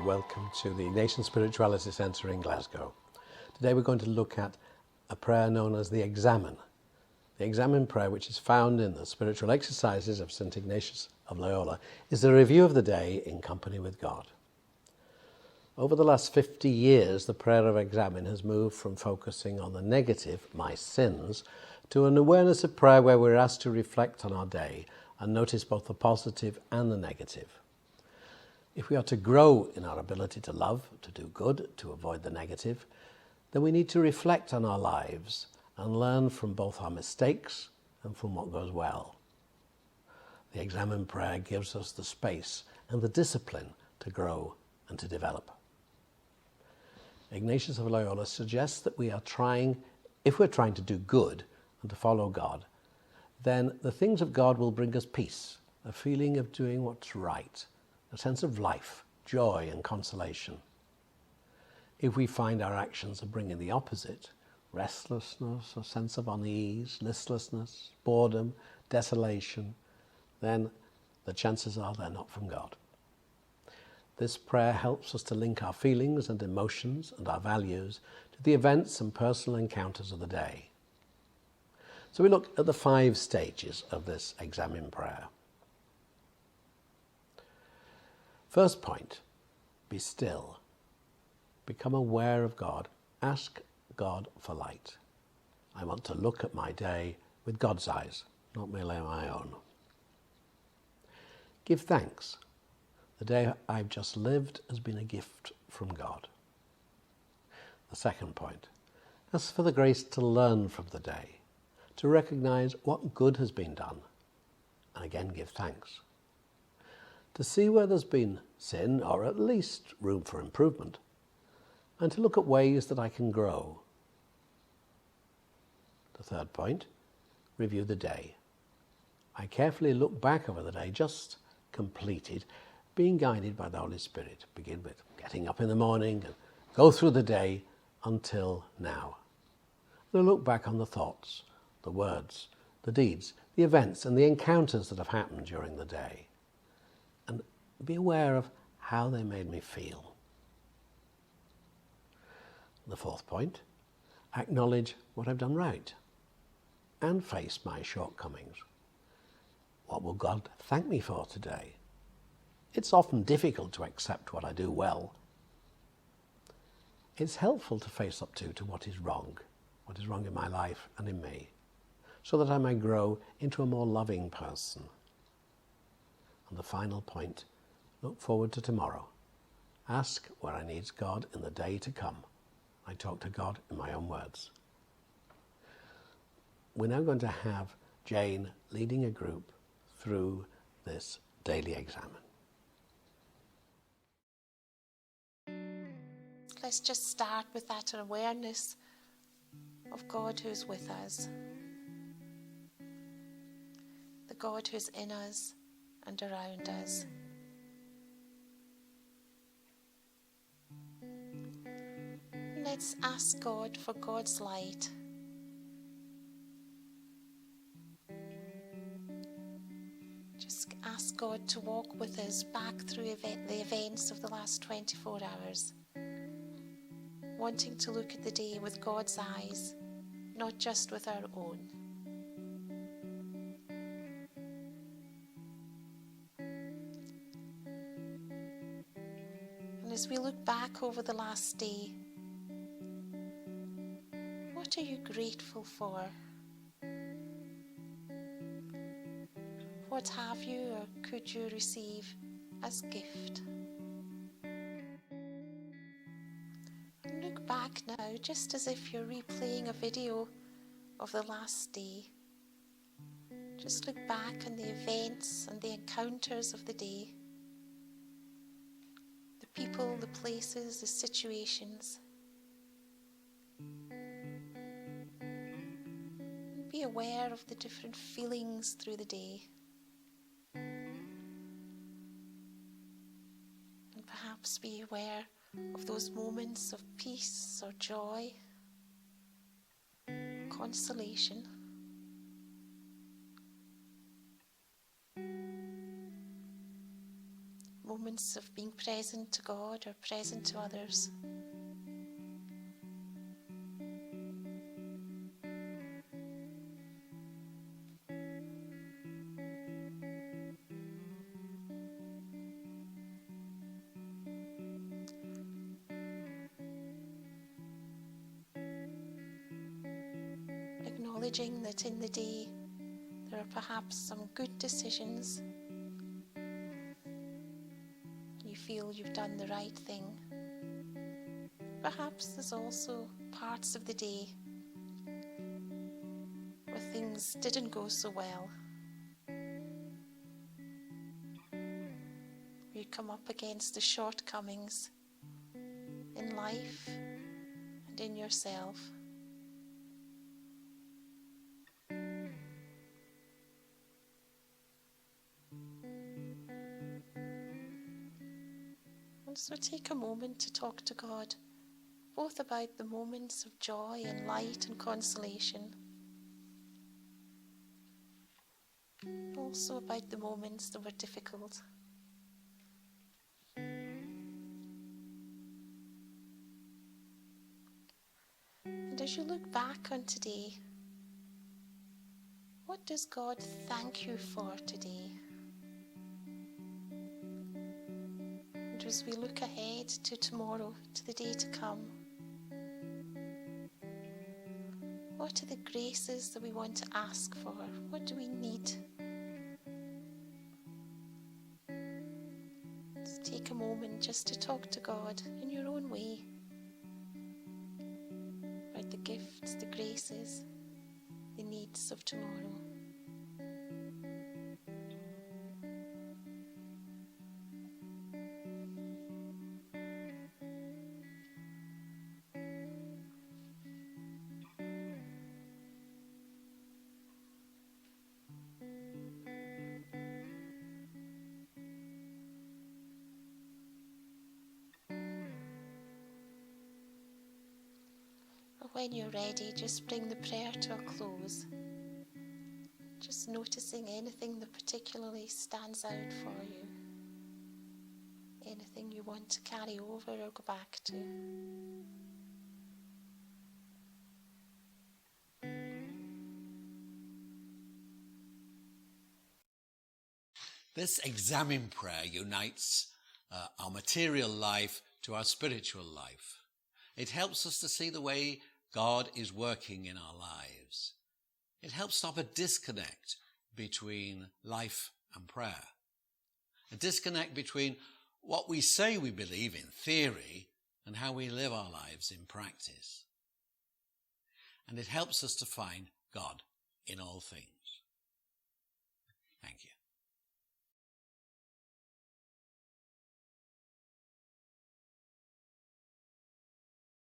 welcome to the Ignatian Spirituality Centre in Glasgow. Today we're going to look at a prayer known as the Examen. The Examen prayer, which is found in the spiritual exercises of St. Ignatius of Loyola, is a review of the day in company with God. Over the last 50 years, the prayer of Examen has moved from focusing on the negative, my sins, to an awareness of prayer where we're asked to reflect on our day and notice both the positive and the negative. If we are to grow in our ability to love, to do good, to avoid the negative, then we need to reflect on our lives and learn from both our mistakes and from what goes well. The Examen prayer gives us the space and the discipline to grow and to develop. Ignatius of Loyola suggests that if we're trying to do good and to follow God, then the things of God will bring us peace, a feeling of doing what's right, a sense of life, joy and consolation. If we find our actions are bringing the opposite, restlessness, a sense of unease, listlessness, boredom, desolation, then the chances are they're not from God. This prayer helps us to link our feelings and emotions and our values to the events and personal encounters of the day. So we look at the 5 stages of this Examen prayer. First point, be still. Become aware of God. Ask God for light. I want to look at my day with God's eyes, not merely my own. Give thanks. The day I've just lived has been a gift from God. The second point, ask for the grace to learn from the day, to recognize what good has been done, and again give thanks. To see where there's been sin, or at least room for improvement, and to look at ways that I can grow. The third point, review the day. I carefully look back over the day just completed, being guided by the Holy Spirit. Begin with getting up in the morning and go through the day until now. And I look back on the thoughts, the words, the deeds, the events and the encounters that have happened during the day. And be aware of how they made me feel. The fourth point, acknowledge what I've done right and face my shortcomings. What will God thank me for today? It's often difficult to accept what I do well. It's helpful to face up to what is wrong in my life and in me, so that I may grow into a more loving person. And the final point, look forward to tomorrow. Ask where I need God in the day to come. I talk to God in my own words. We're now going to have Jane leading a group through this daily Examen. Let's just start with that awareness of God who's with us, the God who's in us and around us. Let's ask God for God's light. Just ask God to walk with us back through the events of the last 24 hours. Wanting to look at the day with God's eyes, not just with our own. And as we look back over the last day, what are you grateful for? What have you or could you receive as gift? Look back now, just as if you're replaying a video of the last day. Just look back on the events and the encounters of the day. The people, the places, the situations. Be aware of the different feelings through the day. And perhaps be aware of those moments of peace or joy, consolation. moments of being present to God or present to others. Acknowledging that in the day there are perhaps some good decisions. You feel you've done the right thing. Perhaps there's also parts of the day where things didn't go so well. You come up against the shortcomings in life and in yourself. And so take a moment to talk to God, both about the moments of joy and light and consolation, also about the moments that were difficult. And as you look back on today, what does God thank you for today? And as we look ahead to tomorrow, to the day to come, what are the graces that we want to ask for? What do we need? Let's take a moment just to talk to God in your own way about the gifts, the graces, the needs of tomorrow. When you're ready, just bring the prayer to a close. Just noticing anything that particularly stands out for you. Anything you want to carry over or go back to. This examen prayer unites our material life to our spiritual life. It helps us to see the way God is working in our lives. It helps stop a disconnect between life and prayer. A disconnect between what we say we believe in theory and how we live our lives in practice. And it helps us to find God in all things. Thank you.